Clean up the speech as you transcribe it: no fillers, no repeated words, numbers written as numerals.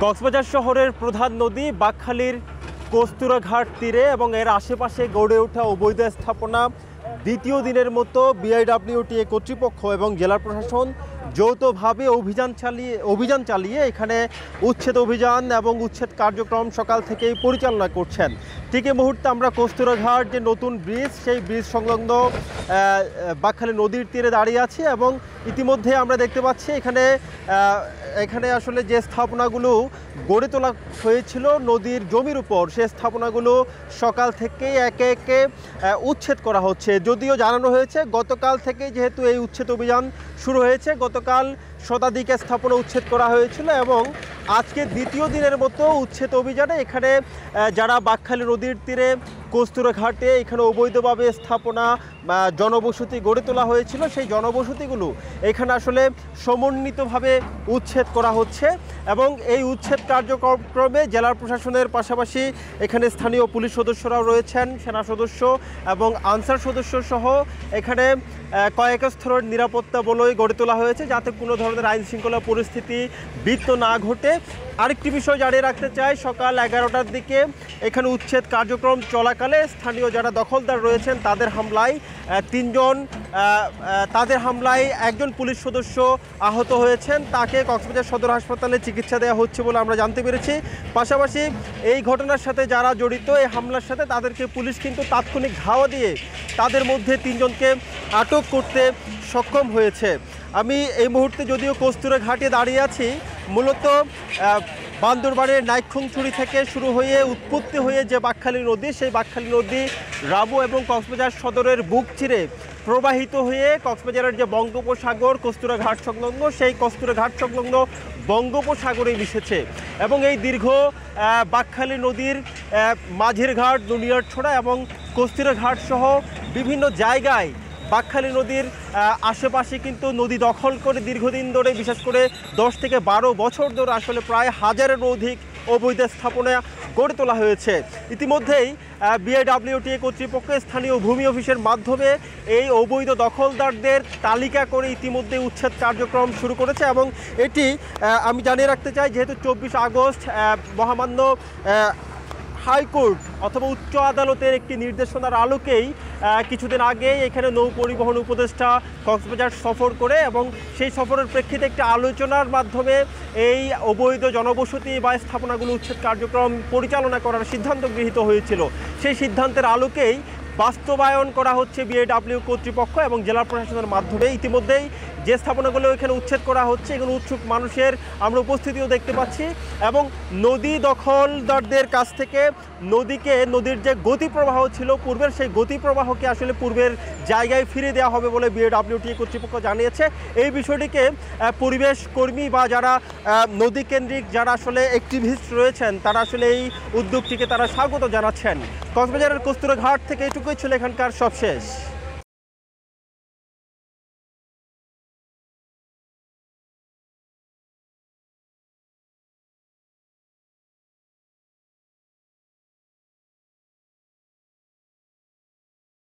কক্সবাজার শহরের প্রধান নদী বাকখালীর কস্তুরাঘাট তীরে এবং এর আশেপাশে গড়ে ওঠা অবৈধ স্থাপনা দ্বিতীয় দিনের মতো বিআইডব্লিউটিএ কর্তৃপক্ষ এবং জেলা প্রশাসন যৌথভাবে অভিযান চালিয়ে এখানে উচ্ছেদ অভিযান এবং উচ্ছেদ কার্যক্রম সকাল থেকেই পরিচালনা করছেন। ঠিক এই মুহূর্তে আমরা কস্তুরাঘাট যে নতুন ব্রিজ সেই ব্রিজ সংলগ্ন বাকখালী নদীর তীরে দাঁড়িয়ে আছি এবং ইতিমধ্যে আমরা দেখতে পাচ্ছি এখানে আসলে যে স্থাপনাগুলো গড়ে তোলা হয়েছিল নদীর জমির উপর সেই স্থাপনাগুলো সকাল থেকেই একে একে উচ্ছেদ করা হচ্ছে। যদিও জানানো হয়েছে গতকাল থেকে যেহেতু এই উচ্ছেদ অভিযান শুরু হয়েছে, গতকাল শতাধিক স্থাপনা উচ্ছেদ করা হয়েছিল এবং আজকে দ্বিতীয় দিনের মতো উচ্ছেদ অভিযানে এখানে যারা বাকখালী নদীর তীরে কস্তুরাঘাটে এখানে অবৈধভাবে স্থাপনা জনবসতি গড়ে তোলা হয়েছিল সেই জনবসতিগুলো এখানে আসলে সমন্বিতভাবে উচ্ছেদ করা হচ্ছে এবং এই উচ্ছেদ কার্যক্রমে জেলা প্রশাসনের পাশাপাশি এখানে স্থানীয় পুলিশ সদস্যরাও রয়েছেন, সেনা সদস্য এবং আনসার সদস্য সহ এখানে কয়েক স্তরের নিরাপত্তা বলয় গড়ে তোলা হয়েছে যাতে কোনো ধরনের আইন শৃঙ্খলা পরিস্থিতি বিঘ্ন না ঘটে। আরেকটি বিষয় জানিয়ে রাখতে চাই, সকাল 11টার দিকে এখানে উচ্ছেদ কার্যক্রম চলাকালে স্থানীয় যারা দখলদার রয়েছেন তাদের হামলায় একজন পুলিশ সদস্য আহত হয়েছেন, তাকে কক্সবাজার সদর হাসপাতালে চিকিৎসা দেওয়া হচ্ছে বলে আমরা জানতে পেরেছি। পাশাপাশি এই ঘটনার সাথে যারা জড়িত এই হামলার সাথে তাদেরকে পুলিশ কিন্তু তাৎক্ষণিক ধাওয়া দিয়ে তাদের মধ্যে 3 জনকে আটক করতে সক্ষম হয়েছে। আমি এই মুহূর্তে যদিও কস্তুরাঘাটে দাঁড়িয়ে আছি, মূলত বান্দরবানের নাইক্ষ্যংছড়ি থেকে শুরু হয়ে উৎপত্তি হয়ে যে বাকখালী নদী সেই বাকখালী নদী রাবু এবং কক্সবাজার সদরের বুক চিরে প্রবাহিত হয়ে কক্সবাজারের যে বঙ্গোপসাগর কস্তুরাঘাট সংলগ্ন সেই কস্তুরাঘাট সংলগ্ন বঙ্গোপসাগরে মিশেছে এবং এই দীর্ঘ বাকখালী নদীর মাঝের ঘাট, দুনিয়ারছড়া এবং কস্তুরাঘাট সহ বিভিন্ন জায়গায় বাকখালী নদীর আশেপাশে কিন্তু নদী দখল করে দীর্ঘদিন ধরে, বিশেষ করে 10 থেকে 12 বছর ধরে আসলে প্রায় 1000-এরও অধিক অবৈধ স্থাপনা গড়ে তোলা হয়েছে। ইতিমধ্যেই বিআইডব্লিউটিএ কর্তৃপক্ষ স্থানীয় ভূমি অফিসের মাধ্যমে এই অবৈধ দখলদারদের তালিকা করে ইতিমধ্যে উচ্ছেদ কার্যক্রম শুরু করেছে এবং এটি আমি জানিয়ে রাখতে চাই, যেহেতু 24 আগস্ট মহামান্য হাইকোর্ট অথবা উচ্চ আদালতের একটি নির্দেশনার আলোকেই কিছুদিন আগে এখানে নৌ পরিবহন উপদেষ্টা কক্সবাজার সফর করে এবং সেই সফরের প্রেক্ষিতে একটি আলোচনার মাধ্যমে এই অবৈধ জনবসতি বা স্থাপনাগুলো উচ্ছেদ কার্যক্রম পরিচালনা করার সিদ্ধান্ত গৃহীত হয়েছিল। সেই সিদ্ধান্তের আলোকেই বাস্তবায়ন করা হচ্ছে বিআইডব্লিউ কর্তৃপক্ষ এবং জেলা প্রশাসনের মাধ্যমে। ইতিমধ্যেই যে স্থাপনাগুলো এখানে উচ্ছেদ করা হচ্ছে এগুলো উৎসুক মানুষের আমরা উপস্থিতিও দেখতে পাচ্ছি এবং নদী দখলদারদের কাছ থেকে নদীর যে গতিপ্রবাহ ছিল পূর্বের, সেই গতিপ্রবাহকে আসলে পূর্বের জায়গায় ফিরে দেওয়া হবে বলে বিআইডব্লিউটিএ কর্তৃপক্ষ জানিয়েছে। এই বিষয়টিকে পরিবেশ কর্মী বা যারা নদী কেন্দ্রিক যারা আসলে অ্যাক্টিভিস্ট রয়েছেন তারা আসলে এই উদ্যোগটিকে তারা স্বাগত জানাচ্ছেন। কক্সবাজারের কস্তুরাঘাট থেকে এটুকুই ছিল এখানকার সবশেষ।